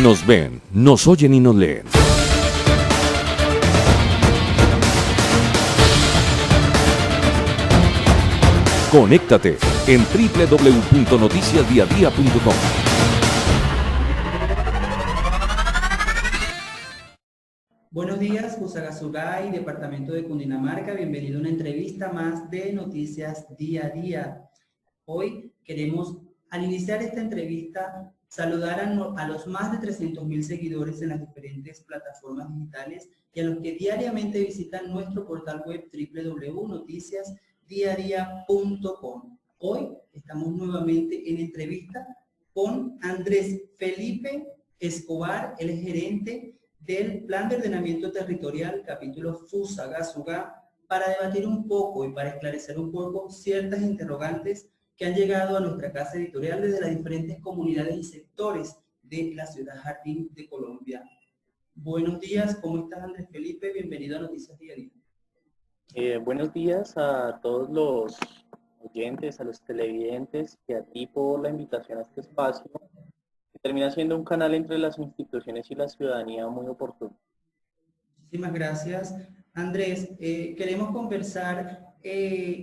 Nos ven, nos oyen y nos leen. Conéctate en www.noticiasdiadia.com. Buenos días, Fusagasugá y Departamento de Cundinamarca. Bienvenido a una entrevista más de Noticias Día a Día. Hoy queremos, al iniciar esta entrevista, saludar a los más de 300.000 seguidores en las diferentes plataformas digitales y a los que diariamente visitan nuestro portal web www.noticiasdiadia.com. Hoy estamos nuevamente en entrevista con Andrés Felipe Escobar, el gerente del Plan de Ordenamiento Territorial, capítulo Fusagasugá, para debatir un poco y para esclarecer un poco ciertas interrogantes que han llegado a nuestra casa editorial desde las diferentes comunidades y sectores de la ciudad Jardín de Colombia. Buenos días, ¿cómo estás, Andrés Felipe? Bienvenido a Noticias Día a Día. Buenos días a todos los oyentes, a los televidentes y a ti por la invitación a este espacio, que termina siendo un canal entre las instituciones y la ciudadanía muy oportuno. Muchísimas gracias, Andrés. Queremos conversar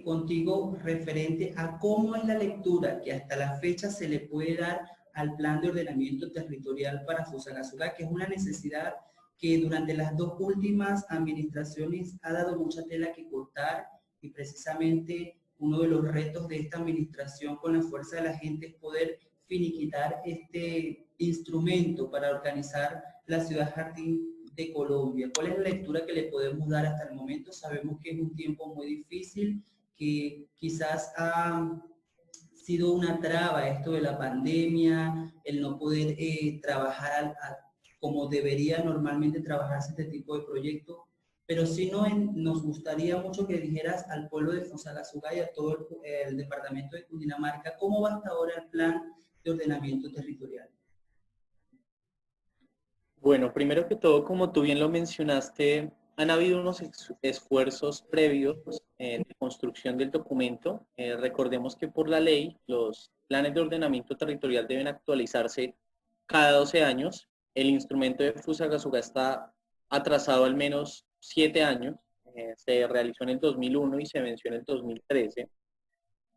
contigo referente a cómo es la lectura que hasta la fecha se le puede dar al Plan de Ordenamiento Territorial para Fusagasugá, que es una necesidad que durante las dos últimas administraciones ha dado mucha tela que cortar, y precisamente uno de los retos de esta administración con la fuerza de la gente es poder finiquitar este instrumento para organizar la ciudad Jardín de Colombia. ¿Cuál es la lectura que le podemos dar hasta el momento? Sabemos que es un tiempo muy difícil, que quizás ha sido una traba esto de la pandemia, el no poder trabajar como debería normalmente trabajarse este tipo de proyectos, pero sí nos gustaría mucho que dijeras al pueblo de Fusagasugá y a todo el departamento de Cundinamarca cómo va hasta ahora el plan de ordenamiento territorial. Bueno, primero que todo, como tú bien lo mencionaste, han habido unos esfuerzos previos de construcción del documento. Recordemos que por la ley los planes de ordenamiento territorial deben actualizarse cada 12 años. El instrumento de Fusagasugá está atrasado al menos 7 años. Se realizó en el 2001 y se venció en el 2013.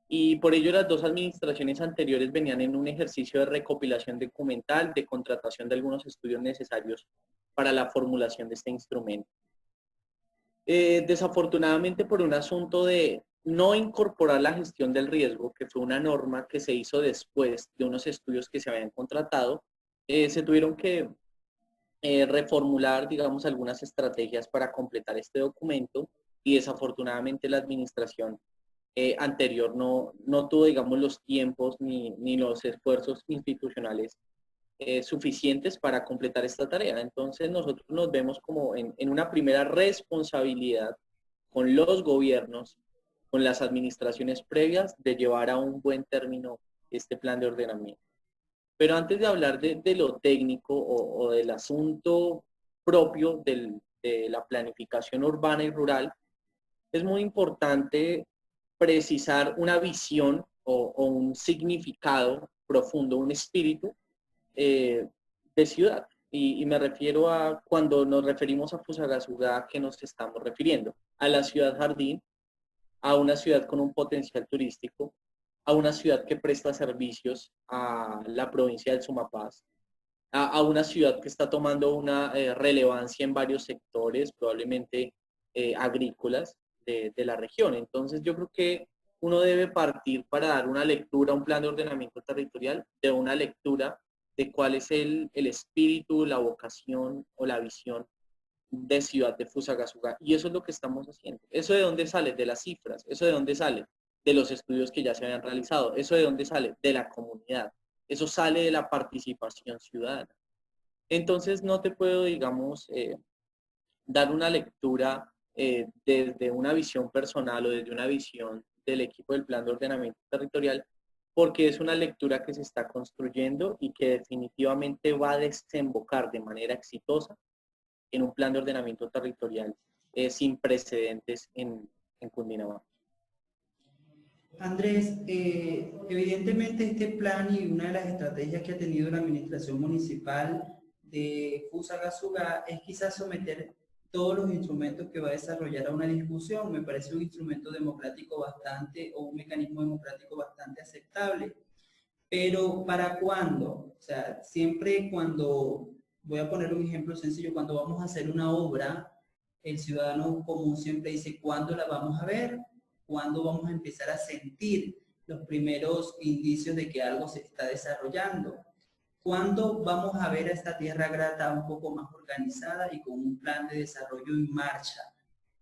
Y por ello las dos administraciones anteriores venían en un ejercicio de recopilación documental, de contratación de algunos estudios necesarios para la formulación de este instrumento. Desafortunadamente, por un asunto de no incorporar la gestión del riesgo, que fue una norma que se hizo después de unos estudios que se habían contratado, se tuvieron que reformular, digamos, algunas estrategias para completar este documento, y desafortunadamente la administración anterior no tuvo, digamos, los tiempos ni los esfuerzos institucionales suficientes para completar esta tarea. Entonces nosotros nos vemos como en una primera responsabilidad con los gobiernos, con las administraciones previas, de llevar a un buen término este plan de ordenamiento. Pero antes de hablar de lo técnico o del asunto propio de la planificación urbana y rural, es muy importante precisar una visión o un significado profundo, un espíritu de ciudad. Y me refiero a, cuando nos referimos a Fusagasugá, ¿a qué nos estamos refiriendo? A la ciudad jardín, a una ciudad con un potencial turístico, a una ciudad que presta servicios a la provincia del Sumapaz, a una ciudad que está tomando una relevancia en varios sectores, probablemente agrícolas de la región. Entonces yo creo que uno debe partir, para dar una lectura, un plan de ordenamiento territorial, de una lectura de cuál es el espíritu, la vocación o la visión de ciudad de Fusagasugá. Y eso es lo que estamos haciendo. ¿Eso de dónde sale? De las cifras. ¿Eso de dónde sale? De los estudios que ya se habían realizado. ¿Eso de dónde sale? De la comunidad. Eso sale de la participación ciudadana. Entonces no te puedo, digamos, dar una lectura desde una visión personal o desde una visión del equipo del Plan de Ordenamiento Territorial, porque es una lectura que se está construyendo y que definitivamente va a desembocar de manera exitosa en un plan de ordenamiento territorial sin precedentes en Cundinamarca. Andrés, evidentemente este plan y una de las estrategias que ha tenido la administración municipal de Fusagasugá es quizás someter todos los instrumentos que va a desarrollar a una discusión. Me parece un instrumento democrático bastante, o un mecanismo democrático bastante aceptable. Pero ¿para cuándo? O sea, siempre cuando, voy a poner un ejemplo sencillo, cuando vamos a hacer una obra, el ciudadano común siempre dice, ¿cuándo la vamos a ver? ¿Cuándo vamos a empezar a sentir los primeros indicios de que algo se está desarrollando? ¿Cuándo vamos a ver a esta tierra grata un poco más organizada y con un plan de desarrollo en marcha?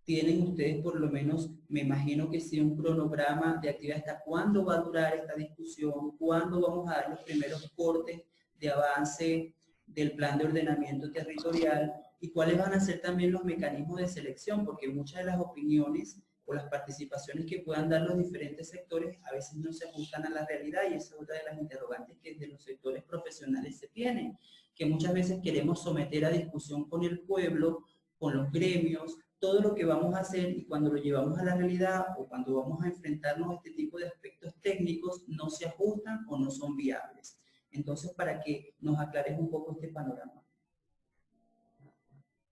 ¿Tienen ustedes por lo menos, me imagino que sí, un cronograma de actividad hasta cuándo va a durar esta discusión? ¿Cuándo vamos a dar los primeros cortes de avance del plan de ordenamiento territorial? ¿Y cuáles van a ser también los mecanismos de selección? Porque muchas de las opiniones o las participaciones que puedan dar los diferentes sectores a veces no se ajustan a la realidad, y esa es otra de las interrogantes que desde los sectores profesionales se tienen, que muchas veces queremos someter a discusión con el pueblo, con los gremios, todo lo que vamos a hacer, y cuando lo llevamos a la realidad o cuando vamos a enfrentarnos a este tipo de aspectos técnicos no se ajustan o no son viables. Entonces, para que nos aclares un poco este panorama.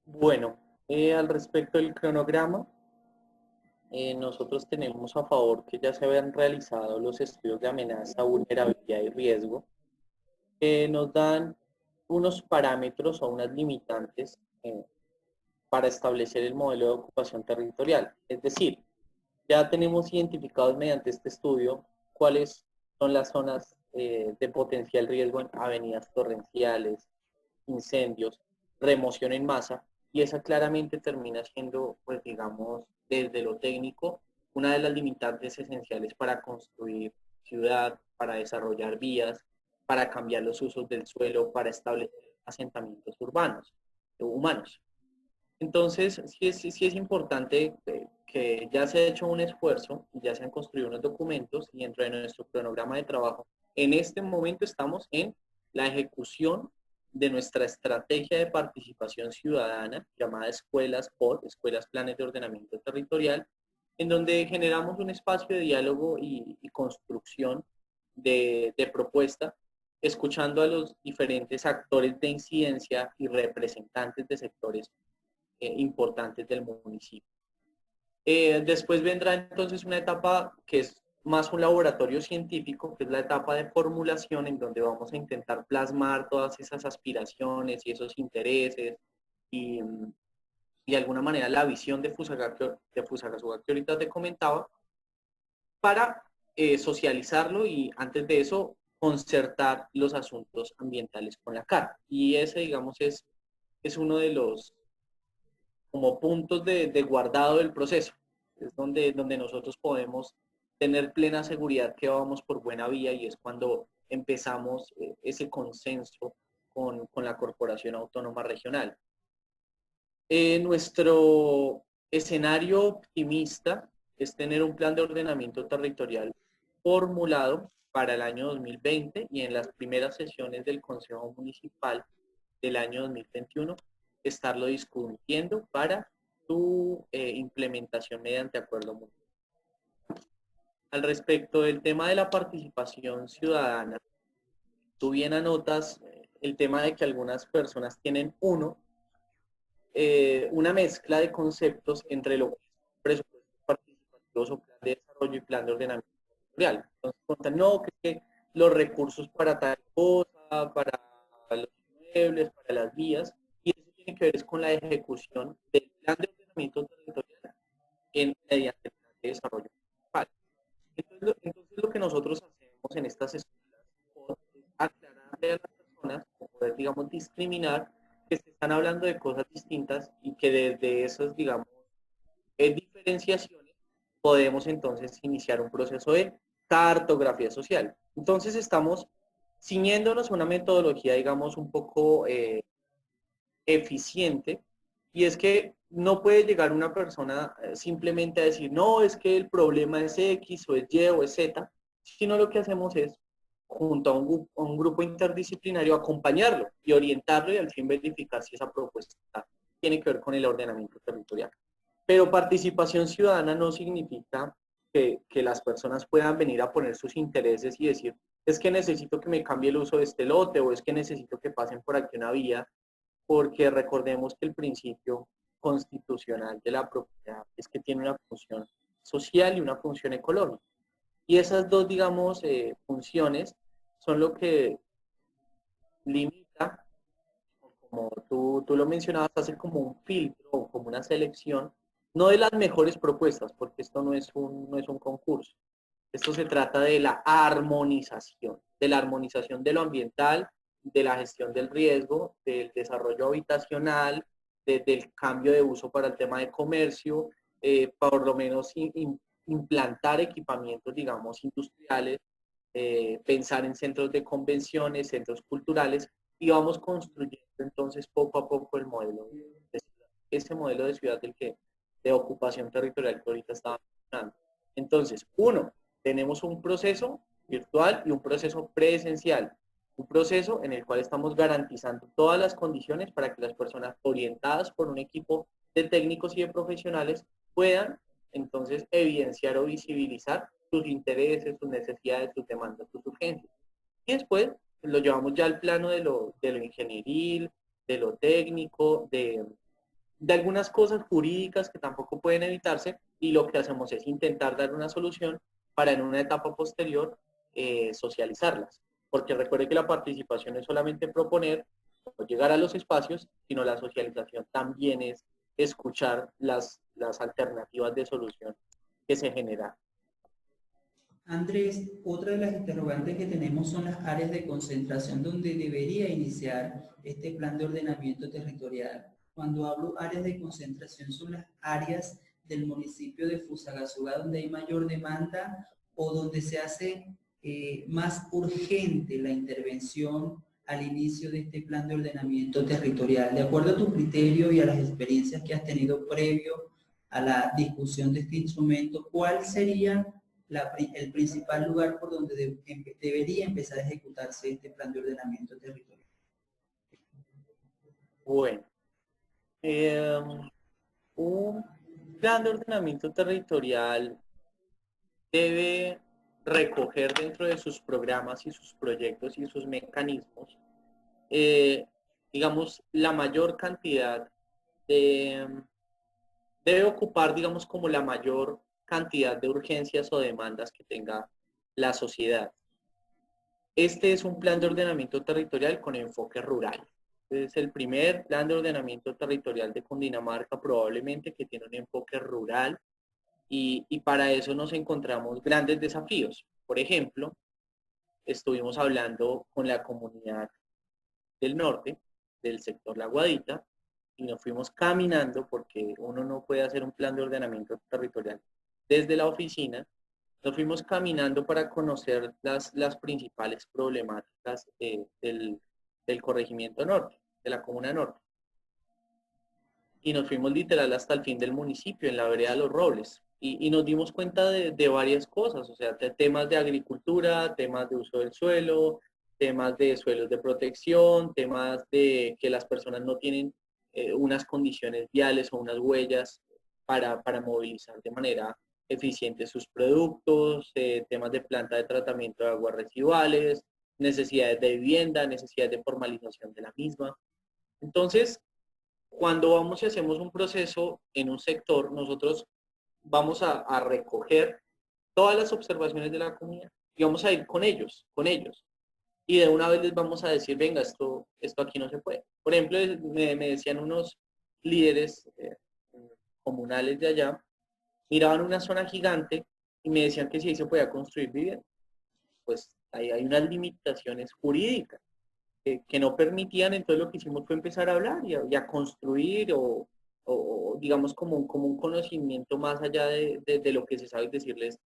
Bueno, al respecto del cronograma, nosotros tenemos a favor que ya se habían realizado los estudios de amenaza, vulnerabilidad y riesgo, que nos dan unos parámetros o unas limitantes para establecer el modelo de ocupación territorial. Es decir, ya tenemos identificados mediante este estudio cuáles son las zonas de potencial riesgo en avenidas torrenciales, incendios, remoción en masa, y esa claramente termina siendo, pues digamos, desde lo técnico, una de las limitantes esenciales para construir ciudad, para desarrollar vías, para cambiar los usos del suelo, para establecer asentamientos urbanos, humanos. Entonces, sí es importante que ya se ha hecho un esfuerzo, ya se han construido unos documentos, y dentro de nuestro cronograma de trabajo, en este momento estamos en la ejecución de nuestra estrategia de participación ciudadana, llamada Escuelas POT, Escuelas Planes de Ordenamiento Territorial, en donde generamos un espacio de diálogo y construcción de propuesta, escuchando a los diferentes actores de incidencia y representantes de sectores importantes del municipio. Después vendrá entonces una etapa que es más un laboratorio científico, que es la etapa de formulación, en donde vamos a intentar plasmar todas esas aspiraciones y esos intereses y de alguna manera la visión de Fusagasugá que ahorita te comentaba, para socializarlo y antes de eso concertar los asuntos ambientales con la CAR. Y ese, digamos, es uno de los como puntos de guardado del proceso. Es donde nosotros podemos tener plena seguridad que vamos por buena vía, y es cuando empezamos ese consenso con la Corporación Autónoma Regional. Nuestro escenario optimista es tener un plan de ordenamiento territorial formulado para el año 2020, y en las primeras sesiones del Consejo Municipal del año 2021 estarlo discutiendo para su implementación mediante acuerdo mutuo. Al respecto del tema de la participación ciudadana, tú bien anotas el tema de que algunas personas tienen una mezcla de conceptos entre lo que es presupuestos participativos o plan de desarrollo y plan de ordenamiento territorial. Entonces, contan, no, que los recursos para tal cosa, para los inmuebles, para las vías, y eso tiene que ver es con la ejecución del plan de ordenamiento territorial mediante el plan de desarrollo municipal. Entonces lo que nosotros hacemos en estas escuelas es aclararle a las personas, o poder, digamos, discriminar que se están hablando de cosas distintas, y que desde esas, digamos, diferenciaciones podemos entonces iniciar un proceso de cartografía social. Entonces estamos ciñéndonos a una metodología, digamos, un poco eficiente, y es que no puede llegar una persona simplemente a decir, no, es que el problema es X o es Y o es Z, sino lo que hacemos es, junto a un grupo interdisciplinario, acompañarlo y orientarlo, y al fin verificar si esa propuesta tiene que ver con el ordenamiento territorial. Pero participación ciudadana no significa que las personas puedan venir a poner sus intereses y decir, es que necesito que me cambie el uso de este lote, o es que necesito que pasen por aquí una vía, porque recordemos que el principio constitucional de la propiedad es que tiene una función social y una función ecológica. Y esas dos, digamos, funciones son lo que limita, como tú lo mencionabas, hacer como un filtro o como una selección, no de las mejores propuestas, porque esto no es un concurso. Esto se trata de la armonización de lo ambiental, de la gestión del riesgo, del desarrollo habitacional, del cambio de uso para el tema de comercio, por lo menos implantar equipamientos, digamos, industriales, pensar en centros de convenciones, centros culturales, y vamos construyendo entonces poco a poco el modelo de ciudad, ese modelo de ciudad de ocupación territorial que ahorita estaba mencionando. Entonces, tenemos un proceso virtual y un proceso presencial. Un proceso en el cual estamos garantizando todas las condiciones para que las personas orientadas por un equipo de técnicos y de profesionales puedan entonces evidenciar o visibilizar sus intereses, sus necesidades, sus demandas, sus urgencias. Y después lo llevamos ya al plano de lo ingenieril, de lo técnico, de algunas cosas jurídicas que tampoco pueden evitarse, y lo que hacemos es intentar dar una solución para en una etapa posterior socializarlas. Porque recuerde que la participación es solamente proponer o llegar a los espacios, sino la socialización también es escuchar las alternativas de solución que se generan. Andrés, otra de las interrogantes que tenemos son las áreas de concentración donde debería iniciar este plan de ordenamiento territorial. Cuando hablo áreas de concentración, son las áreas del municipio de Fusagasugá donde hay mayor demanda o donde se hace más urgente la intervención al inicio de este plan de ordenamiento territorial. De acuerdo a tu criterio y a las experiencias que has tenido previo a la discusión de este instrumento, ¿cuál sería el principal lugar por donde debería empezar a ejecutarse este plan de ordenamiento territorial? Bueno, un plan de ordenamiento territorial debe recoger dentro de sus programas y sus proyectos y sus mecanismos, eh, digamos, la mayor cantidad debe ocupar, digamos, como la mayor cantidad de urgencias o demandas que tenga la sociedad. Este es un plan de ordenamiento territorial con enfoque rural. Es el primer plan de ordenamiento territorial de Cundinamarca probablemente que tiene un enfoque rural, y para eso nos encontramos grandes desafíos. Por ejemplo, estuvimos hablando con la comunidad del norte, del sector La Guadita, y nos fuimos caminando, porque uno no puede hacer un plan de ordenamiento territorial desde la oficina. Nos fuimos caminando para conocer las principales problemáticas del corregimiento norte, de la comuna norte. Y nos fuimos literal hasta el fin del municipio, en la vereda Los Robles. Y nos dimos cuenta de varias cosas, o sea, temas de agricultura, temas de uso del suelo, temas de suelos de protección, temas de que las personas no tienen unas condiciones viales o unas huellas para movilizar de manera eficiente sus productos, temas de planta de tratamiento de aguas residuales, necesidades de vivienda, necesidades de formalización de la misma. Entonces, cuando vamos y hacemos un proceso en un sector, nosotros vamos a recoger todas las observaciones de la comunidad y vamos a ir con ellos. Y de una vez les vamos a decir, venga, esto aquí no se puede. Por ejemplo, me decían unos líderes comunales de allá, miraban una zona gigante y me decían que si ahí se podía construir vivienda. Pues ahí hay unas limitaciones jurídicas que no permitían. Entonces lo que hicimos fue empezar a hablar y a construir, o digamos como un conocimiento más allá de lo que se sabe, decirles,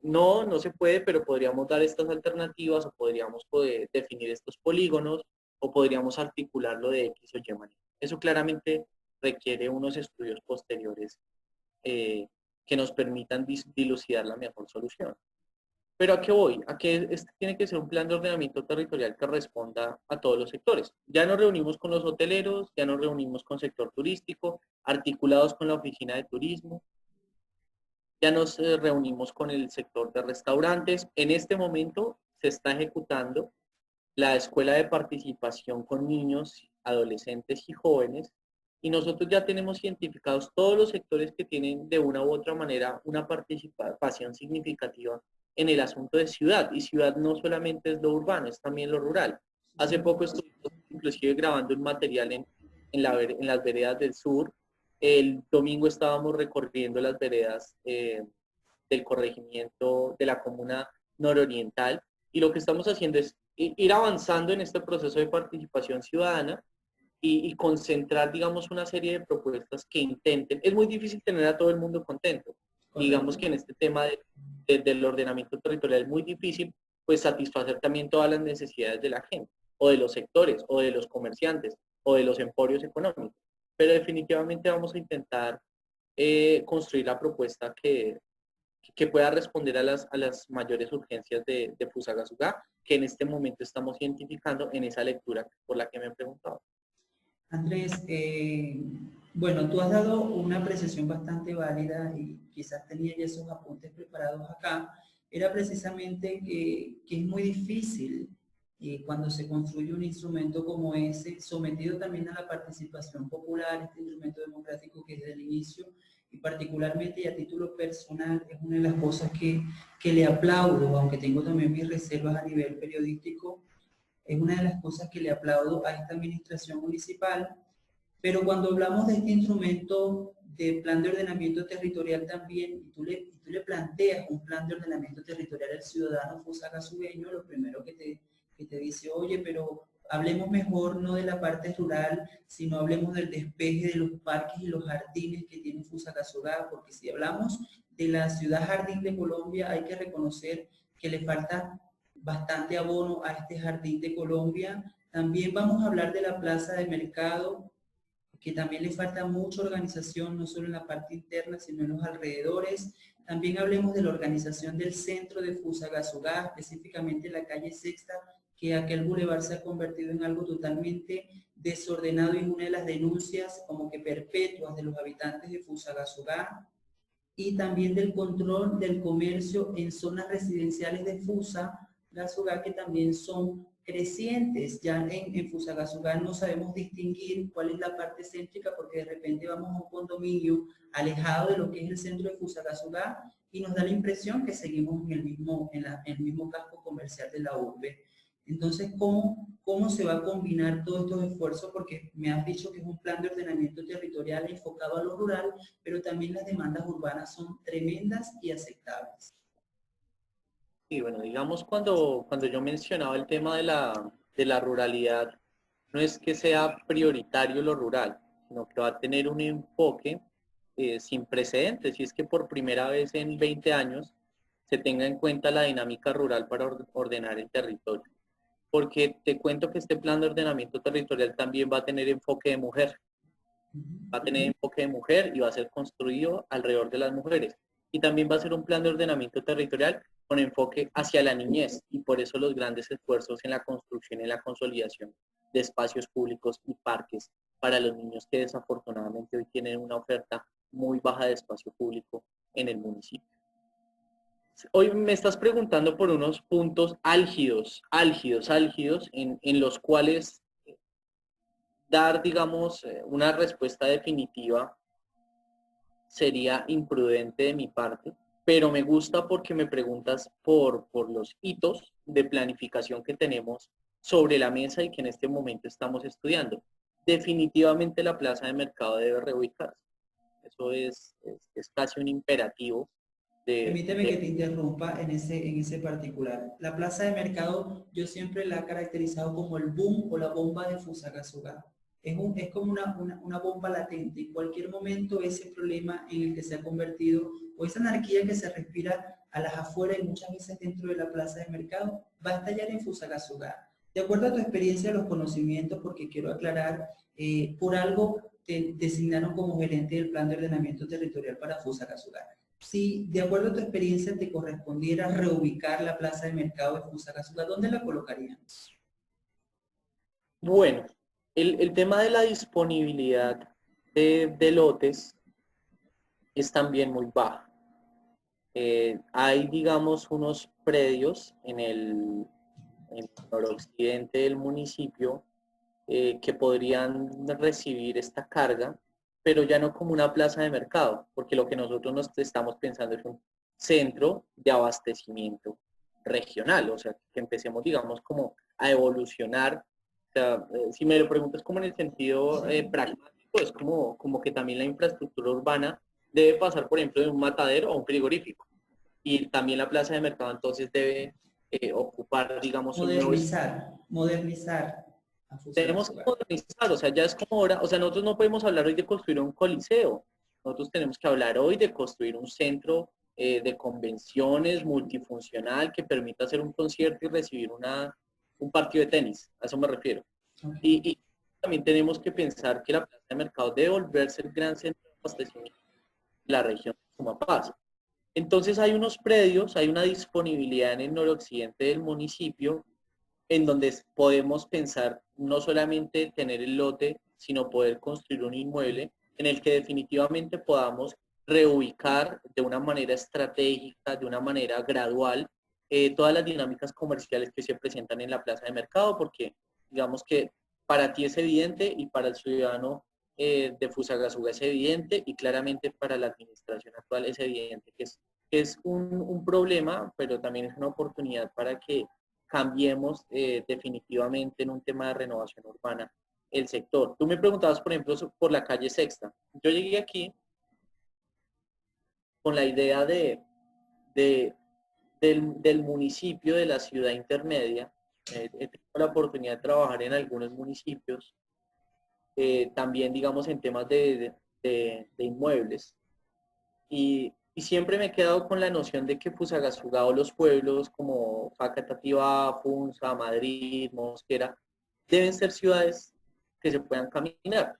no se puede, pero podríamos dar estas alternativas, o podríamos poder definir estos polígonos, o podríamos articularlo de X o Y manera. Eso claramente requiere unos estudios posteriores que nos permitan dilucidar la mejor solución. Pero ¿a qué voy? A que este tiene que ser un plan de ordenamiento territorial que responda a todos los sectores. Ya nos reunimos con los hoteleros, ya nos reunimos con sector turístico, articulados con la oficina de turismo, ya nos reunimos con el sector de restaurantes. En este momento se está ejecutando la escuela de participación con niños adolescentes y jóvenes, y nosotros ya tenemos identificados todos los sectores que tienen de una u otra manera una participación significativa en el asunto de ciudad, y ciudad no solamente es lo urbano, es también lo rural. Hace poco estuvimos inclusive grabando un material en las veredas del sur. El domingo estábamos recorriendo las veredas del corregimiento de la comuna nororiental, y lo que estamos haciendo es ir avanzando en este proceso de participación ciudadana y concentrar, digamos, una serie de propuestas que intenten. Es muy difícil tener a todo el mundo contento. Correcto. Digamos que en este tema del ordenamiento territorial es muy difícil, pues, satisfacer también todas las necesidades de la gente, o de los sectores, o de los comerciantes, o de los emporios económicos. Pero definitivamente vamos a intentar construir la propuesta que pueda responder a las mayores urgencias de Fusagasugá, que en este momento estamos identificando en esa lectura por la que me han preguntado. Andrés, bueno, tú has dado una apreciación bastante válida y quizás tenía ya esos apuntes preparados acá. Era precisamente que es muy difícil cuando se construye un instrumento como ese, sometido también a la participación popular, este instrumento democrático que desde el inicio, y particularmente y a título personal, es una de las cosas que le aplaudo, aunque tengo también mis reservas a nivel periodístico, es una de las cosas que le aplaudo a esta administración municipal. Pero cuando hablamos de este instrumento de plan de ordenamiento territorial también, y tú le planteas un plan de ordenamiento territorial al ciudadano fusagasubeño, lo primero que te dice, oye, pero hablemos mejor no de la parte rural, sino hablemos del despeje de los parques y los jardines que tiene Fusagasugá, porque si hablamos de la ciudad jardín de Colombia, hay que reconocer que le falta bastante abono a este jardín de Colombia. También vamos a hablar de la plaza de mercado, que también le falta mucha organización, no solo en la parte interna, sino en los alrededores. También hablemos de la organización del centro de Fusagasugá, específicamente la calle Sexta, que aquel bulevar se ha convertido en algo totalmente desordenado y es una de las denuncias como que perpetuas de los habitantes de Fusagasugá. Y también del control del comercio en zonas residenciales de Fusagasugá, que también son crecientes. Ya en Fusagasugá no sabemos distinguir cuál es la parte céntrica, porque de repente vamos a un condominio alejado de lo que es el centro de Fusagasugá y nos da la impresión que seguimos en el mismo casco comercial de la urbe. Entonces, ¿cómo se va a combinar todos estos esfuerzos? Porque me has dicho que es un plan de ordenamiento territorial enfocado a lo rural, pero también las demandas urbanas son tremendas y aceptables. Y bueno, digamos, cuando yo mencionaba el tema de la ruralidad, no es que sea prioritario lo rural, sino que va a tener un enfoque sin precedentes, y es que por primera vez en 20 años se tenga en cuenta la dinámica rural para ordenar el territorio. Porque te cuento que este plan de ordenamiento territorial también va a tener enfoque de mujer, va a tener enfoque de mujer y va a ser construido alrededor de las mujeres. Y también va a ser un plan de ordenamiento territorial con enfoque hacia la niñez, y por eso los grandes esfuerzos en la construcción y la consolidación de espacios públicos y parques para los niños que desafortunadamente hoy tienen una oferta muy baja de espacio público en el municipio. Hoy me estás preguntando por unos puntos álgidos en los cuales dar, digamos, una respuesta definitiva sería imprudente de mi parte, pero me gusta porque me preguntas por los hitos de planificación que tenemos sobre la mesa y que en este momento estamos estudiando. Definitivamente la plaza de mercado debe reubicarse. Eso es casi un imperativo. Permíteme que te interrumpa en ese particular. La plaza de mercado yo siempre la he caracterizado como el boom o la bomba de Fusagasugá. Es como una bomba latente. En cualquier momento ese problema en el que se ha convertido o esa anarquía que se respira a las afueras y muchas veces dentro de la plaza de mercado va a estallar en Fusagasugá. De acuerdo a tu experiencia, los conocimientos, porque quiero aclarar, por algo te designaron como gerente del plan de ordenamiento territorial para Fusagasugá. Si de acuerdo a tu experiencia te correspondiera reubicar la plaza de mercado de Fusagasugá, ¿dónde la colocarían? Bueno, el tema de la disponibilidad de lotes es también muy baja. Hay, digamos, unos predios en el noroccidente del municipio que podrían recibir esta carga, pero ya no como una plaza de mercado, porque lo que nosotros nos estamos pensando es un centro de abastecimiento regional, o sea, que empecemos, digamos, como a evolucionar. O sea, si me lo preguntas como en el sentido pragmático, es como que también la infraestructura urbana debe pasar, por ejemplo, de un matadero a un frigorífico. Y también la plaza de mercado entonces debe ocupar, digamos, un nuevo espacio. Modernizar a Tenemos que Fusagasugá. modernizar, o sea, ya es como hora, o sea, nosotros no podemos hablar hoy de construir un coliseo, nosotros tenemos que hablar hoy de construir un centro de convenciones multifuncional que permita hacer un concierto y recibir un partido de tenis, a eso me refiero. Okay. Y también tenemos que pensar que la plaza de mercado debe volverse el gran centro de abastecimiento de la región de Sumapaz. Entonces hay unos predios, hay una disponibilidad en el noroccidente del municipio en donde podemos pensar no solamente tener el lote, sino poder construir un inmueble en el que definitivamente podamos reubicar de una manera estratégica, de una manera gradual, todas las dinámicas comerciales que se presentan en la plaza de mercado, porque digamos que para ti es evidente y para el ciudadano de Fusagasugá es evidente y claramente para la administración actual es evidente que es un problema, pero también es una oportunidad para que cambiemos definitivamente en un tema de renovación urbana el sector. Tú me preguntabas, por ejemplo, por la calle Sexta. Yo llegué aquí con la idea de, del municipio, de la ciudad intermedia. He tenido la oportunidad de trabajar en algunos municipios, también, digamos, en temas de inmuebles. Y siempre me he quedado con la noción de que Fusagasugá o los pueblos como Facatativá, Funza, Madrid, Mosquera, deben ser ciudades que se puedan caminar.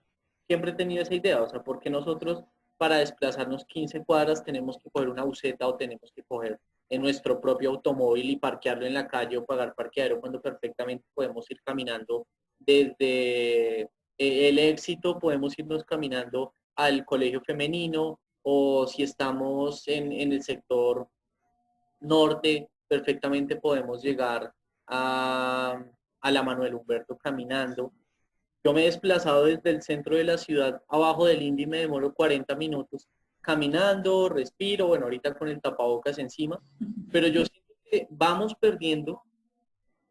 Siempre he tenido esa idea, o sea, porque nosotros para desplazarnos 15 cuadras tenemos que coger una buseta o tenemos que coger en nuestro propio automóvil y parquearlo en la calle o pagar parqueadero cuando perfectamente podemos ir caminando desde el Éxito, podemos irnos caminando al colegio femenino, o si estamos en el sector norte, perfectamente podemos llegar a la Manuel Humberto caminando. Yo me he desplazado desde el centro de la ciudad abajo del Indy y me demoro 40 minutos caminando, respiro, bueno, ahorita con el tapabocas encima, pero yo siento que vamos perdiendo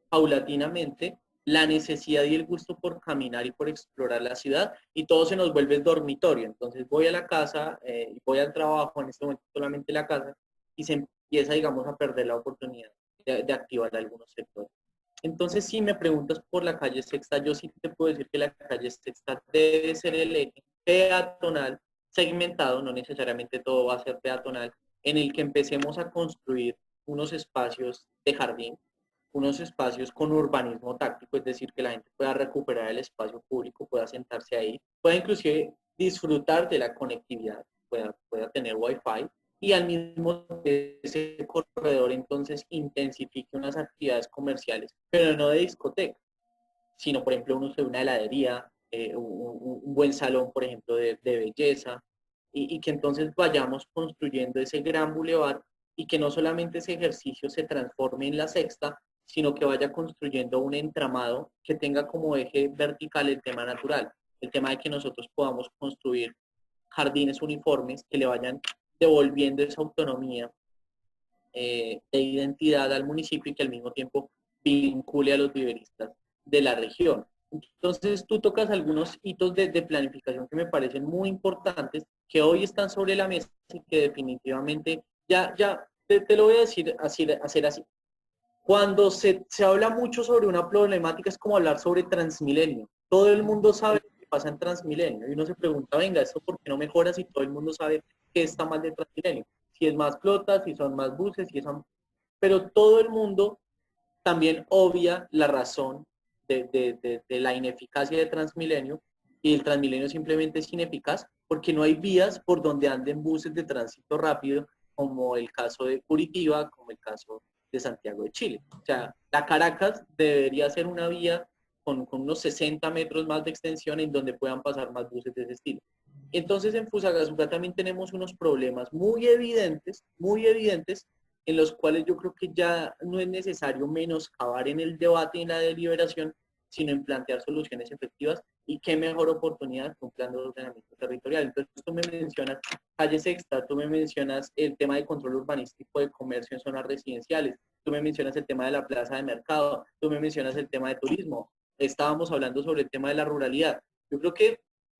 paulatinamente la necesidad y el gusto por caminar y por explorar la ciudad y todo se nos vuelve dormitorio. Entonces voy a la casa y voy al trabajo, en este momento solamente la casa, y se empieza, digamos, a perder la oportunidad de activar algunos sectores. Entonces, si me preguntas por la calle Sexta, yo sí te puedo decir que la calle Sexta debe ser el eje peatonal segmentado, no necesariamente todo va a ser peatonal, en el que empecemos a construir unos espacios de jardín, unos espacios con urbanismo táctico, es decir, que la gente pueda recuperar el espacio público, pueda sentarse ahí, pueda inclusive disfrutar de la conectividad, pueda tener wifi y al mismo tiempo ese corredor entonces intensifique unas actividades comerciales, pero no de discoteca, sino por ejemplo un uso de una heladería, un buen salón, por ejemplo, de belleza, y que entonces vayamos construyendo ese gran bulevar y que no solamente ese ejercicio se transforme en la Sexta, sino que vaya construyendo un entramado que tenga como eje vertical el tema natural, el tema de que nosotros podamos construir jardines uniformes que le vayan devolviendo esa autonomía de identidad al municipio y que al mismo tiempo vincule a los viveristas de la región. Entonces tú tocas algunos hitos de planificación que me parecen muy importantes, que hoy están sobre la mesa y que definitivamente ya te lo voy a decir hacer así. Cuando se habla mucho sobre una problemática es como hablar sobre Transmilenio. Todo el mundo sabe lo que pasa en Transmilenio y uno se pregunta, venga, ¿esto por qué no mejora si todo el mundo sabe qué está mal de Transmilenio? Si es más flotas, si son más buses, si son... Pero todo el mundo también obvia la razón de la ineficacia de Transmilenio y el Transmilenio simplemente es ineficaz porque no hay vías por donde anden buses de tránsito rápido como el caso de Curitiba, como el caso de Santiago de Chile. O sea, la Caracas debería ser una vía con unos 60 metros más de extensión en donde puedan pasar más buses de ese estilo. Entonces en Fusagasugá también tenemos unos problemas muy evidentes, en los cuales yo creo que ya no es necesario menoscabar en el debate y en la deliberación, sino en plantear soluciones efectivas, y qué mejor oportunidad que un plan de ordenamiento territorial. Entonces tú me mencionas calle Sexta, tú me mencionas el tema de control urbanístico de comercio en zonas residenciales, tú me mencionas el tema de la plaza de mercado, tú me mencionas el tema de turismo, estábamos hablando sobre el tema de la ruralidad. Yo creo que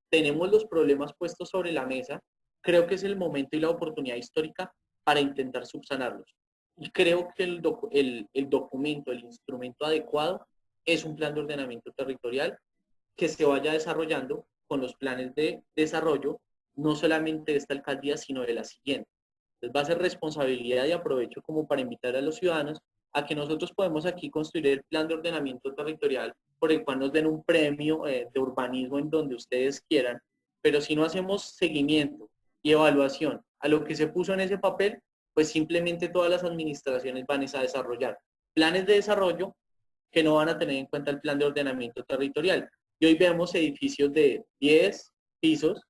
tenemos los problemas puestos sobre la mesa, creo que es el momento y la oportunidad histórica para intentar subsanarlos. Y creo que el documento, el instrumento adecuado es un plan de ordenamiento territorial que se vaya desarrollando con los planes de desarrollo, no solamente de esta alcaldía, sino de la siguiente. Entonces va a ser responsabilidad y aprovecho como para invitar a los ciudadanos a que nosotros podemos aquí construir el plan de ordenamiento territorial por el cual nos den un premio de urbanismo en donde ustedes quieran, pero si no hacemos seguimiento y evaluación a lo que se puso en ese papel, pues simplemente todas las administraciones van a desarrollar planes de desarrollo que no van a tener en cuenta el plan de ordenamiento territorial. Y hoy vemos edificios de 10 pisos,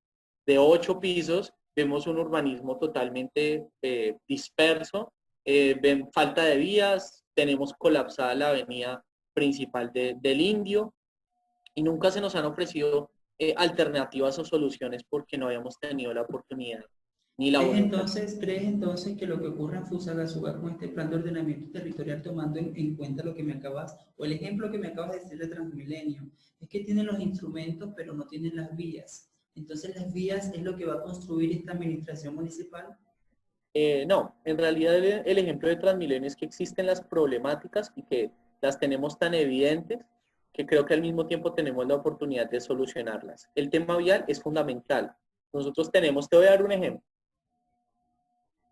de 8 pisos, vemos un urbanismo totalmente disperso, ven falta de vías, tenemos colapsada la avenida principal del Indio, y nunca se nos han ofrecido alternativas o soluciones porque no habíamos tenido la oportunidad ni la voluntad. ¿Crees entonces que lo que ocurre en Fusagasugá con este plan de ordenamiento territorial, tomando en cuenta lo que me acabas, o el ejemplo que me acabas de decir de Transmilenio, es que tienen los instrumentos pero no tienen las vías? Entonces las vías es lo que va a construir esta administración municipal. No, en realidad el ejemplo de Transmilenio es que existen las problemáticas y que las tenemos tan evidentes que creo que al mismo tiempo tenemos la oportunidad de solucionarlas. El tema vial es fundamental. Nosotros tenemos, te voy a dar un ejemplo.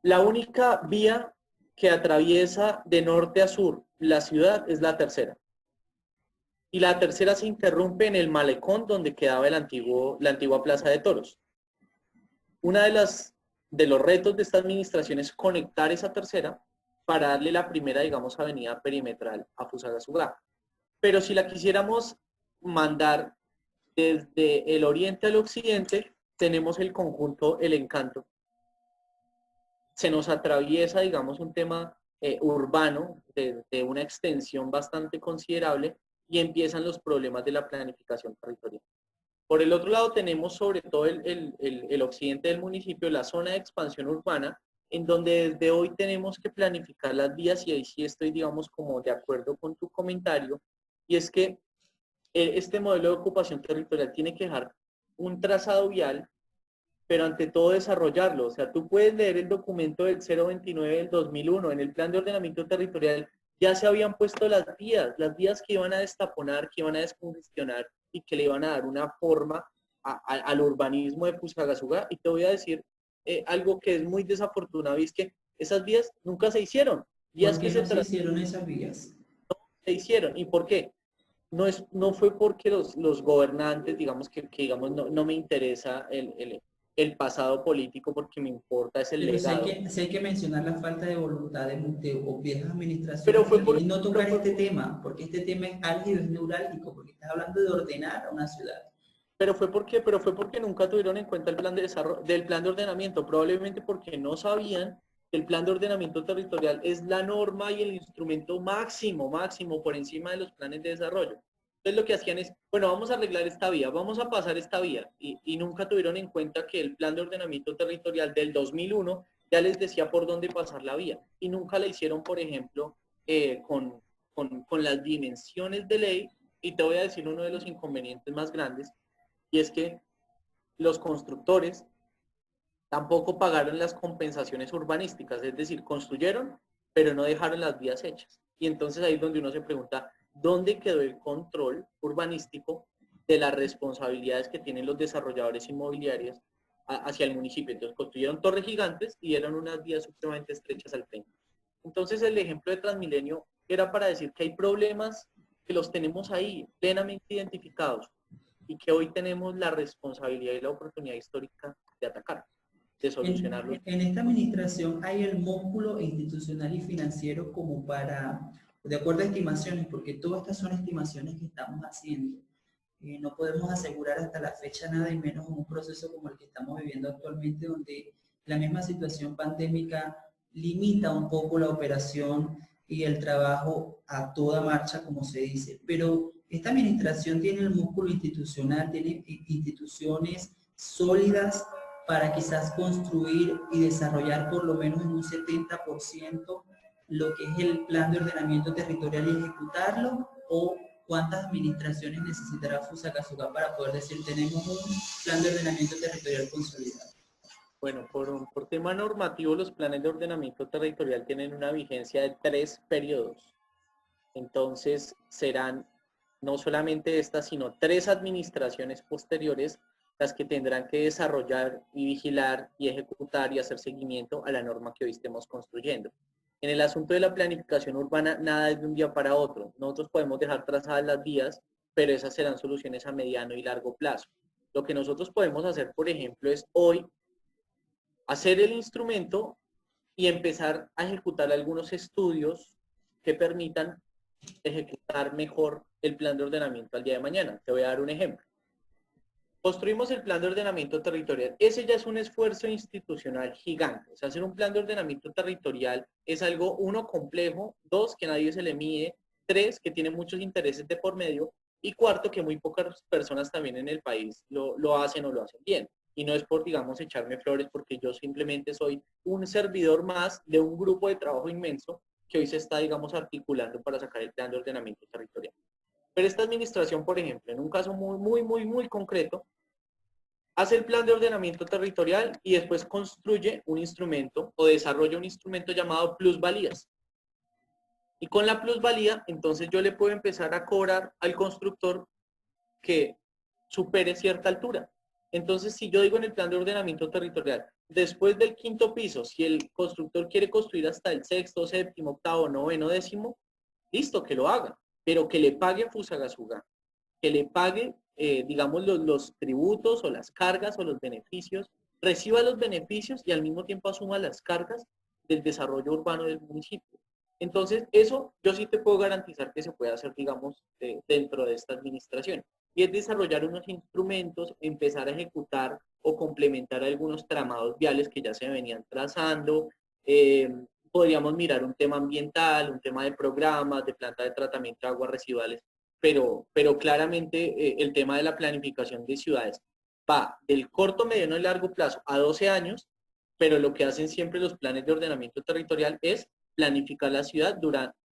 La única vía que atraviesa de norte a sur la ciudad es la tercera. Y la tercera se interrumpe en el malecón donde quedaba la antigua Plaza de Toros. Una de los retos de esta administración es conectar esa tercera para darle la primera, digamos, avenida perimetral a Fusagasugá. Pero si la quisiéramos mandar desde el oriente al occidente, tenemos el conjunto El Encanto. Se nos atraviesa, digamos, un tema urbano de una extensión bastante considerable y empiezan los problemas de la planificación territorial. Por el otro lado tenemos sobre todo el occidente del municipio, la zona de expansión urbana, en donde desde hoy tenemos que planificar las vías, y ahí sí estoy, digamos, como de acuerdo con tu comentario, y es que este modelo de ocupación territorial tiene que dejar un trazado vial, pero ante todo desarrollarlo. O sea, tú puedes leer el documento del 029 del 2001, en el plan de ordenamiento territorial ya se habían puesto las vías que iban a destaponar, que iban a descongestionar y que le iban a dar una forma al urbanismo de Fusagasugá. Y te voy a decir algo que es muy desafortunado, y es que esas vías nunca se hicieron. ¿Por qué no se hicieron esas vías? Se hicieron. ¿Y por qué? No fue porque los gobernantes, digamos que digamos, no me interesa el pasado político, porque me importa es el Pero legado. sí hay que mencionar la falta de voluntad de viejas administraciones Pero fue y no tocar este tema, porque este tema es álgido, es neurálgico, porque estás hablando de ordenar a una ciudad. Pero fue porque nunca tuvieron en cuenta el plan de desarrollo, del plan de ordenamiento, probablemente porque no sabían que el plan de ordenamiento territorial es la norma y el instrumento máximo por encima de los planes de desarrollo. Entonces lo que hacían es, bueno, vamos a arreglar esta vía, vamos a pasar esta vía, y nunca tuvieron en cuenta que el plan de ordenamiento territorial del 2001 ya les decía por dónde pasar la vía, y nunca la hicieron, por ejemplo, con las dimensiones de ley. Y te voy a decir uno de los inconvenientes más grandes, y es que los constructores tampoco pagaron las compensaciones urbanísticas, es decir, construyeron, pero no dejaron las vías hechas. Y entonces ahí es donde uno se pregunta, ¿dónde quedó el control urbanístico de las responsabilidades que tienen los desarrolladores inmobiliarios hacia el municipio? Entonces construyeron torres gigantes y eran unas vías supremamente estrechas al frente. Entonces el ejemplo de Transmilenio era para decir que hay problemas que los tenemos ahí plenamente identificados, y que hoy tenemos la responsabilidad y la oportunidad histórica de atacar, de solucionarlos. En esta administración hay el músculo institucional y financiero como para, de acuerdo a estimaciones, porque todas estas son estimaciones que estamos haciendo. No podemos asegurar hasta la fecha nada, y menos en un proceso como el que estamos viviendo actualmente, donde la misma situación pandémica limita un poco la operación y el trabajo a toda marcha, como se dice. Pero esta administración tiene el músculo institucional, tiene instituciones sólidas para quizás construir y desarrollar por lo menos en un 70% lo que es el plan de ordenamiento territorial y ejecutarlo, o cuántas administraciones necesitará Fusagasugá para poder decir tenemos un plan de ordenamiento territorial consolidado. Bueno, por tema normativo, los planes de ordenamiento territorial tienen una vigencia de 3 periodos. Entonces, serán no solamente estas, sino 3 administraciones posteriores las que tendrán que desarrollar y vigilar y ejecutar y hacer seguimiento a la norma que hoy estemos construyendo. En el asunto de la planificación urbana, nada es de un día para otro. Nosotros podemos dejar trazadas las vías, pero esas serán soluciones a mediano y largo plazo. Lo que nosotros podemos hacer, por ejemplo, es hoy hacer el instrumento y empezar a ejecutar algunos estudios que permitan ejecutar mejor el plan de ordenamiento al día de mañana. Te voy a dar un ejemplo. Construimos el plan de ordenamiento territorial. Ese ya es un esfuerzo institucional gigante. O sea, hacer un plan de ordenamiento territorial es algo, 1, complejo, 2, que a nadie se le mide, 3, que tiene muchos intereses de por medio, y 4, que muy pocas personas también en el país lo hacen o lo hacen bien. Y no es por, digamos, echarme flores, porque yo simplemente soy un servidor más de un grupo de trabajo inmenso que hoy se está, digamos, articulando para sacar el plan de ordenamiento territorial. Pero esta administración, por ejemplo, en un caso muy concreto, hace el plan de ordenamiento territorial y después construye un instrumento o desarrolla un instrumento llamado plusvalías. Y con la plusvalía, entonces yo le puedo empezar a cobrar al constructor que supere cierta altura. Entonces, si yo digo en el plan de ordenamiento territorial, después del 5º piso, si el constructor quiere construir hasta el 6º, 7º, 8º, 9º, 10º, listo, que lo haga, pero que le pague a Fusagasugá, que le pague, digamos, los tributos o las cargas o los beneficios, reciba los beneficios y al mismo tiempo asuma las cargas del desarrollo urbano del municipio. Entonces, eso yo sí te puedo garantizar que se puede hacer, digamos, dentro de esta administración. Y es desarrollar unos instrumentos, empezar a ejecutar o complementar algunos tramados viales que ya se venían trazando. Podríamos mirar un tema ambiental, un tema de programas, de planta de tratamiento de aguas residuales, pero claramente el tema de la planificación de ciudades va del corto, mediano y largo plazo a 12 años, pero lo que hacen siempre los planes de ordenamiento territorial es planificar la ciudad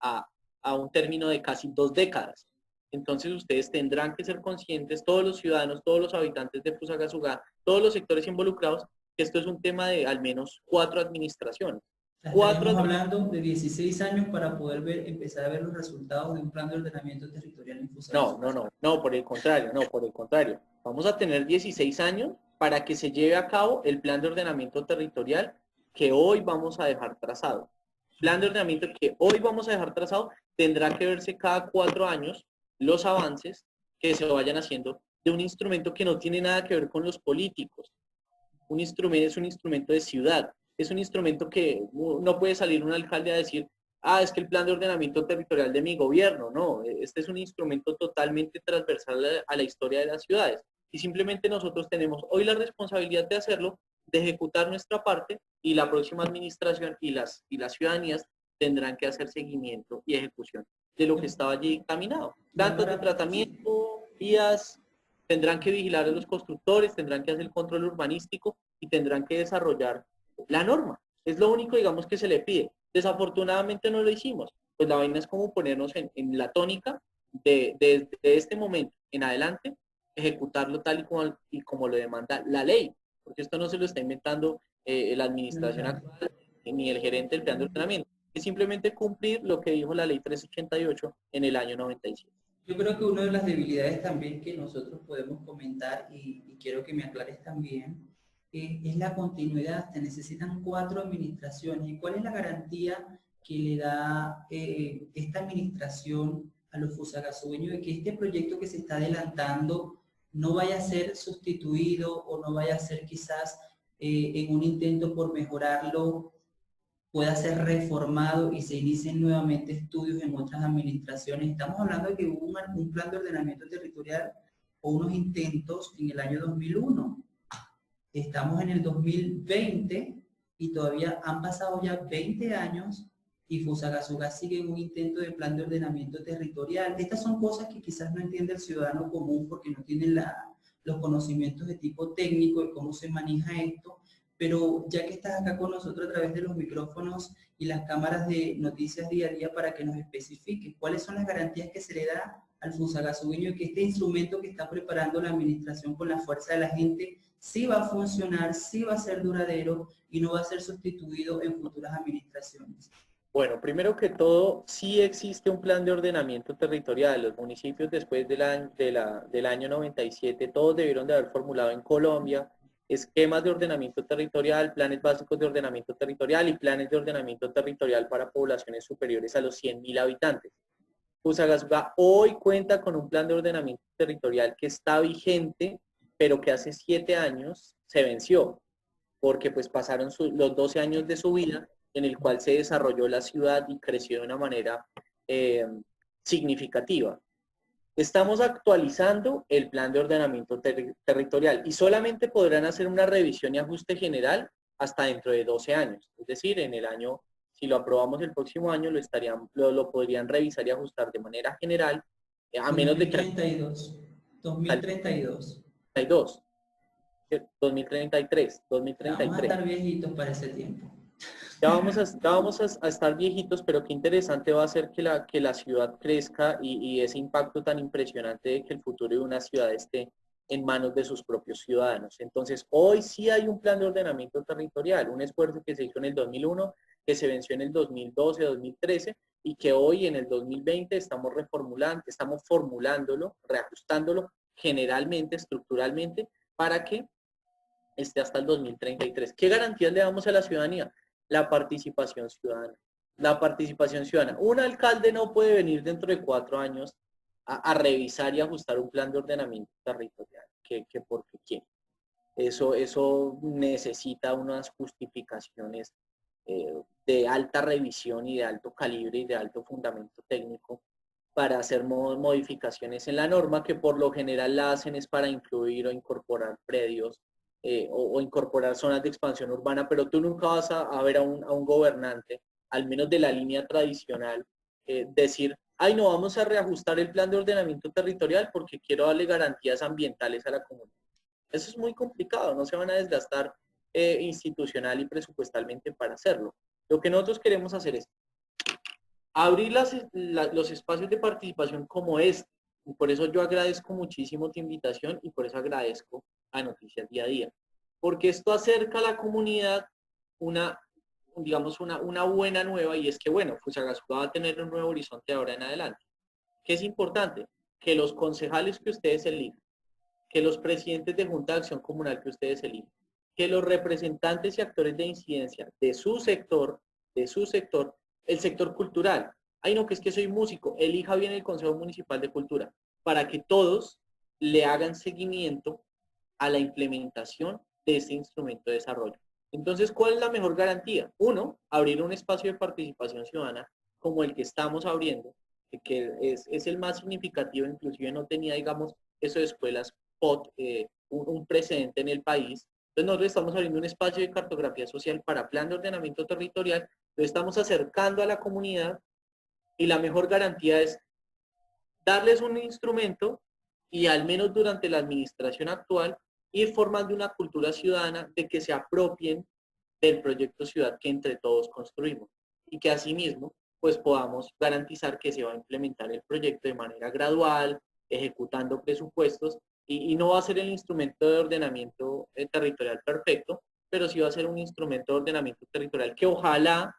a un término de casi 2 décadas. Entonces ustedes tendrán que ser conscientes, todos los ciudadanos, todos los habitantes de Fusagasugá, todos los sectores involucrados, que esto es un tema de al menos 4 administraciones. Estamos hablando de 16 años para poder empezar a ver los resultados de un plan de ordenamiento territorial en Fusagasugá. No, por el contrario. Vamos a tener 16 años para que se lleve a cabo el plan de ordenamiento territorial que hoy vamos a dejar trazado. Plan de ordenamiento que hoy vamos a dejar trazado tendrá que verse cada 4 años los avances que se vayan haciendo de un instrumento que no tiene nada que ver con los políticos. Un instrumento es un instrumento de ciudad. Es un instrumento que no puede salir un alcalde a decir, es que el plan de ordenamiento territorial de mi gobierno. No, este es un instrumento totalmente transversal a la historia de las ciudades. Y simplemente nosotros tenemos hoy la responsabilidad de hacerlo, de ejecutar nuestra parte, y la próxima administración y las ciudadanías tendrán que hacer seguimiento y ejecución de lo que estaba allí encaminado. Plantas de tratamiento, vías, tendrán que vigilar a los constructores, tendrán que hacer el control urbanístico y tendrán que desarrollar la norma. Es lo único, digamos, que se le pide. Desafortunadamente no lo hicimos. Pues la vaina es como ponernos en la tónica de este momento en adelante, ejecutarlo tal y como lo demanda la ley. Porque esto no se lo está inventando la administración actual ni el gerente del plan de ordenamiento. Es simplemente cumplir lo que dijo la ley 388 en el año 97. Yo creo que una de las debilidades también que nosotros podemos comentar, y quiero que me aclares también, es la continuidad. Se necesitan 4 administraciones. ¿Y cuál es la garantía que le da esta administración a los fusagasueños de que este proyecto que se está adelantando no vaya a ser sustituido o no vaya a ser quizás en un intento por mejorarlo, pueda ser reformado y se inicien nuevamente estudios en otras administraciones? Estamos hablando de que hubo un plan de ordenamiento territorial o unos intentos en el año 2001. Estamos en el 2020 y todavía han pasado ya 20 años y Fusagasugá sigue en un intento de plan de ordenamiento territorial. Estas son cosas que quizás no entiende el ciudadano común porque no tiene los conocimientos de tipo técnico de cómo se maneja esto, pero ya que estás acá con nosotros a través de los micrófonos y las cámaras de noticias día a día para que nos especifiques cuáles son las garantías que se le da al fusagasueño y que este instrumento que está preparando la administración con la fuerza de la gente sí va a funcionar, sí va a ser duradero y no va a ser sustituido en futuras administraciones. Bueno, primero que todo, sí existe un plan de ordenamiento territorial. Los municipios después del año 97, todos debieron de haber formulado en Colombia esquemas de ordenamiento territorial, planes básicos de ordenamiento territorial y planes de ordenamiento territorial para poblaciones superiores a los 100.000 habitantes. Fusagasugá hoy cuenta con un plan de ordenamiento territorial que está vigente, pero que hace 7 años se venció, porque pues pasaron los 12 años de su vida en el cual se desarrolló la ciudad y creció de una manera significativa. Estamos actualizando el plan de ordenamiento territorial y solamente podrán hacer una revisión y ajuste general hasta dentro de 12 años. Es decir, en el año, si lo aprobamos el próximo año, lo podrían revisar y ajustar de manera general, a menos de que... 2032. 2032. 2033. Vamos a estar viejitos para ese tiempo. Ya vamos a estar viejitos, pero qué interesante va a ser que la ciudad crezca y ese impacto tan impresionante de que el futuro de una ciudad esté en manos de sus propios ciudadanos. Entonces, hoy sí hay un plan de ordenamiento territorial, un esfuerzo que se hizo en el 2001, que se venció en el 2012, 2013, y que hoy en el 2020 estamos formulándolo, reajustándolo generalmente, estructuralmente, para que esté hasta el 2033. ¿Qué garantías le damos a la ciudadanía? La participación ciudadana. La participación ciudadana. Un alcalde no puede venir dentro de 4 años a revisar y ajustar un plan de ordenamiento territorial, que porque quiere. Eso necesita unas justificaciones de alta revisión y de alto calibre y de alto fundamento técnico para hacer modificaciones en la norma, que por lo general la hacen es para incluir o incorporar predios o incorporar zonas de expansión urbana, pero tú nunca vas a ver a un gobernante, al menos de la línea tradicional, decir, ay, no, vamos a reajustar el plan de ordenamiento territorial porque quiero darle garantías ambientales a la comunidad. Eso es muy complicado, no se van a desgastar institucional y presupuestalmente para hacerlo. Lo que nosotros queremos hacer es abrir los espacios de participación como este. Y por eso yo agradezco muchísimo tu invitación y por eso agradezco a Noticias Día a Día. Porque esto acerca a la comunidad digamos, una buena nueva, y es que, bueno, Fusagasugá va a tener un nuevo horizonte de ahora en adelante. ¿Qué es importante? Que los concejales que ustedes elijan, que los presidentes de Junta de Acción Comunal que ustedes elijan, que los representantes y actores de incidencia de su sector, el sector cultural, ay no, que es que soy músico, elija bien el Consejo Municipal de Cultura, para que todos le hagan seguimiento a la implementación de este instrumento de desarrollo. Entonces, ¿cuál es la mejor garantía? Uno, abrir un espacio de participación ciudadana como el que estamos abriendo, que es el más significativo, inclusive no tenía, digamos, eso de escuelas POT, un precedente en el país. Entonces nosotros estamos abriendo un espacio de cartografía social para plan de ordenamiento territorial, lo estamos acercando a la comunidad y la mejor garantía es darles un instrumento y al menos durante la administración actual ir formando una cultura ciudadana de que se apropien del proyecto ciudad que entre todos construimos y que asimismo pues podamos garantizar que se va a implementar el proyecto de manera gradual, ejecutando presupuestos y no va a ser el instrumento de ordenamiento territorial perfecto, pero sí va a ser un instrumento de ordenamiento territorial que ojalá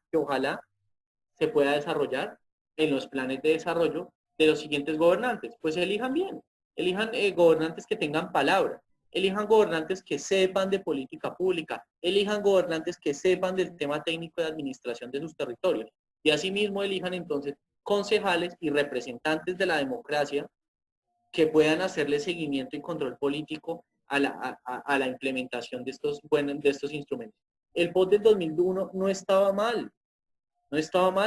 se pueda desarrollar en los planes de desarrollo de los siguientes gobernantes. Pues elijan bien, elijan gobernantes que tengan palabra, elijan gobernantes que sepan de política pública, elijan gobernantes que sepan del tema técnico de administración de sus territorios y asimismo elijan entonces concejales y representantes de la democracia que puedan hacerle seguimiento y control político a la implementación de estos instrumentos. El POT del 2001 no estaba mal,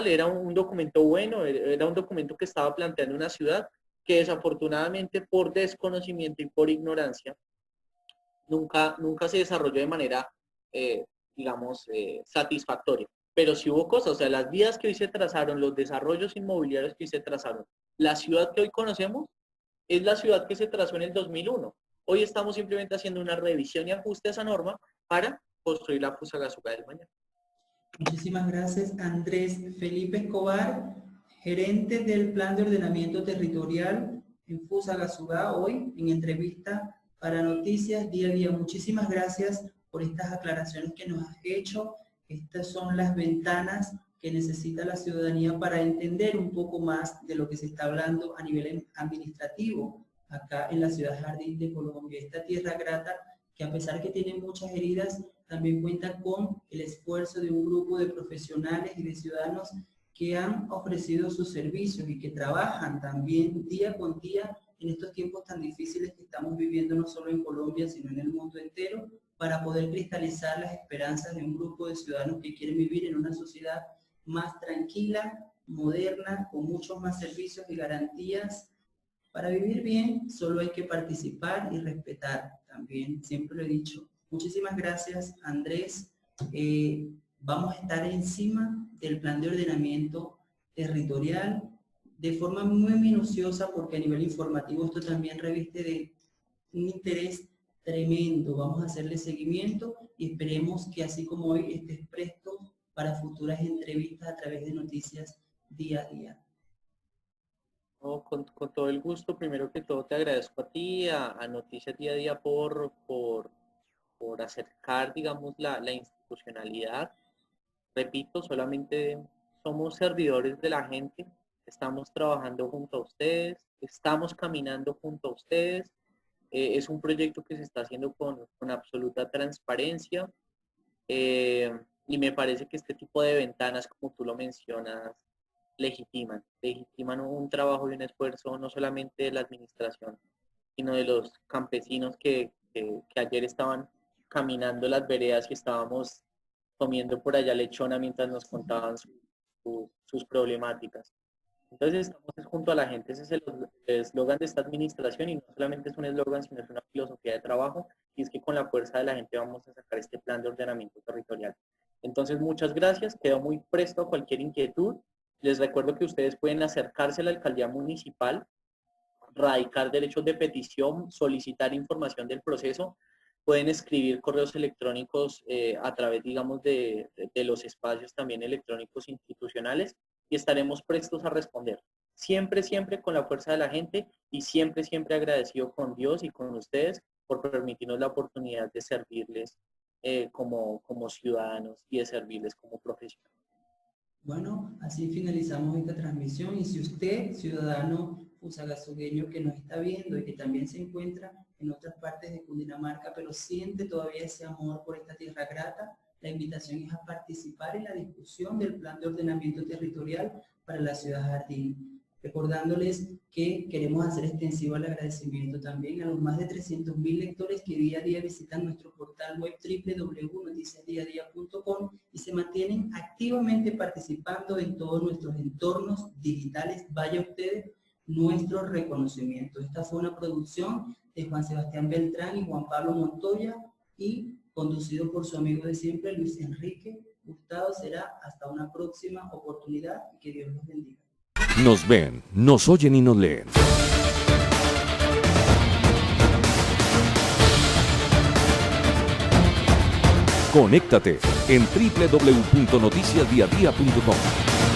era un documento bueno, era un documento que estaba planteando una ciudad que desafortunadamente por desconocimiento y por ignorancia nunca se desarrolló de manera, digamos, satisfactoria. pero sí hubo cosas, o sea, las vías que hoy se trazaron, los desarrollos inmobiliarios que hoy se trazaron, la ciudad que hoy conocemos es la ciudad que se trazó en el 2001. Hoy estamos simplemente haciendo una revisión y ajuste a esa norma para construir la Fusagasugá del mañana. Muchísimas gracias, Andrés Felipe Escobar, gerente del Plan de Ordenamiento Territorial en Fusagasugá, hoy en entrevista para Noticias Día a Día. Muchísimas gracias por estas aclaraciones que nos has hecho. Estas son las ventanas que necesita la ciudadanía para entender un poco más de lo que se está hablando a nivel administrativo acá en la ciudad Jardín de Colombia. Esta tierra grata que, a pesar que tiene muchas heridas, también cuenta con el esfuerzo de un grupo de profesionales y de ciudadanos que han ofrecido sus servicios y que trabajan también día con día en estos tiempos tan difíciles que estamos viviendo no solo en Colombia, sino en el mundo entero, para poder cristalizar las esperanzas de un grupo de ciudadanos que quieren vivir en una sociedad más tranquila, moderna, con muchos más servicios y garantías. Para vivir bien solo hay que participar y respetar también, siempre lo he dicho. Muchísimas gracias, Andrés. Vamos a estar encima del plan de ordenamiento territorial de forma muy minuciosa, porque a nivel informativo esto también reviste de un interés tremendo. Vamos a hacerle seguimiento y esperemos que, así como hoy, estés presto para futuras entrevistas a través de Noticias Día a Día. No, con todo el gusto. Primero que todo te agradezco a ti, a Noticias Día a Día por acercar, digamos, la institucionalidad. Repito, solamente somos servidores de la gente, estamos trabajando junto a ustedes, estamos caminando junto a ustedes. Es un proyecto que se está haciendo con absoluta transparencia, y me parece que este tipo de ventanas, como tú lo mencionas, legitiman un trabajo y un esfuerzo no solamente de la administración, sino de los campesinos que ayer estaban caminando las veredas y estábamos comiendo por allá lechona mientras nos contaban sus problemáticas. Entonces estamos junto a la gente. Ese es el eslogan de esta administración, y no solamente es un eslogan, sino es una filosofía de trabajo, y es que con la fuerza de la gente vamos a sacar este plan de ordenamiento territorial. Entonces, muchas gracias, quedo muy presto a cualquier inquietud. Les recuerdo que ustedes pueden acercarse a la alcaldía municipal, radicar derechos de petición, solicitar información del proceso, pueden escribir correos electrónicos a través, digamos, de los espacios también electrónicos institucionales, y estaremos prestos a responder. Siempre, siempre con la fuerza de la gente, y siempre, siempre agradecido con Dios y con ustedes por permitirnos la oportunidad de servirles como ciudadanos y de servirles como profesionales. Bueno, así finalizamos esta transmisión, y si usted, ciudadano fusagasugueño que nos está viendo y que también se encuentra en otras partes de Cundinamarca, pero siente todavía ese amor por esta tierra grata, la invitación es a participar en la discusión del plan de ordenamiento territorial para la ciudad Jardín. Recordándoles que queremos hacer extensivo el agradecimiento también a los más de 300.000 lectores que día a día visitan nuestro portal web www.noticiasdiaadia.com y se mantienen activamente participando en todos nuestros entornos digitales. Vaya ustedes nuestro reconocimiento. Esta fue una producción de Juan Sebastián Beltrán y Juan Pablo Montoya, y conducido por su amigo de siempre, Luis Enrique Hurtado. Será hasta una próxima oportunidad, y que Dios los bendiga. Nos ven, nos oyen y nos leen. Conéctate en www.noticiasdiaadia.com.